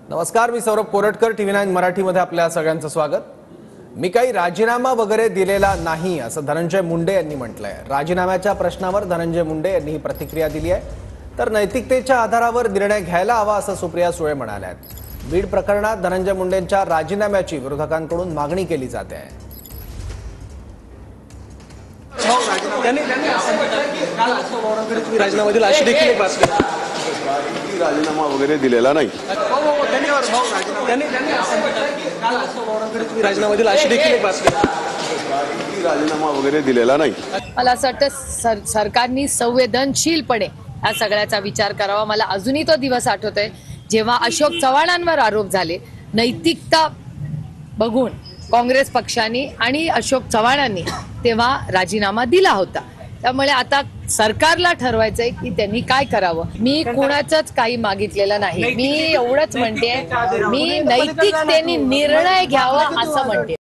नमस्कार, मी सौरभ कोरटकर, TV9 मराठीमध्ये आपल्या सगळ्यांचं स्वागत। मी काही राजीनामा वगैरे दिलेला नाही असं धनंजय मुंडे यांनी म्हटलंय। राजीनाम्याच्या प्रश्नावर धनंजय मुंडे यांनी ही प्रतिक्रिया दिली आहे। तर नैतिकतेच्या आधारावर निर्णय घ्यायला हवा असं सुप्रिया सुळे म्हणाल्या आहेत। बीड प्रकरणात धनंजय मुंडेंच्या राजीनाम्याची विरोधकांकडून मागणी केली जाते आहे। राजीनामा वगैरे दिलेला नाही। राजीनामा वगैरे दिलेला नाही। मला असं वाटतं सरकारने संवेदनशीलपणे या सगळ्याचा विचार करावा। मला अजूनही तो दिवस आठवतोय जेव्हा अशोक चव्हाणांवर आरोप झाले। नैतिकता बघून काँग्रेस पक्षाने आणि अशोक चव्हाणांनी तेव्हा राजीनामा दिला होता। त्यामुळे आता सरकारला ठरवायचंय की त्यांनी काय करावं। मी कोणाचंच काही मागितलेलं नाही। मी एवढंच म्हणते, मी नैतिकतेने निर्णय घ्यावा असं म्हणते।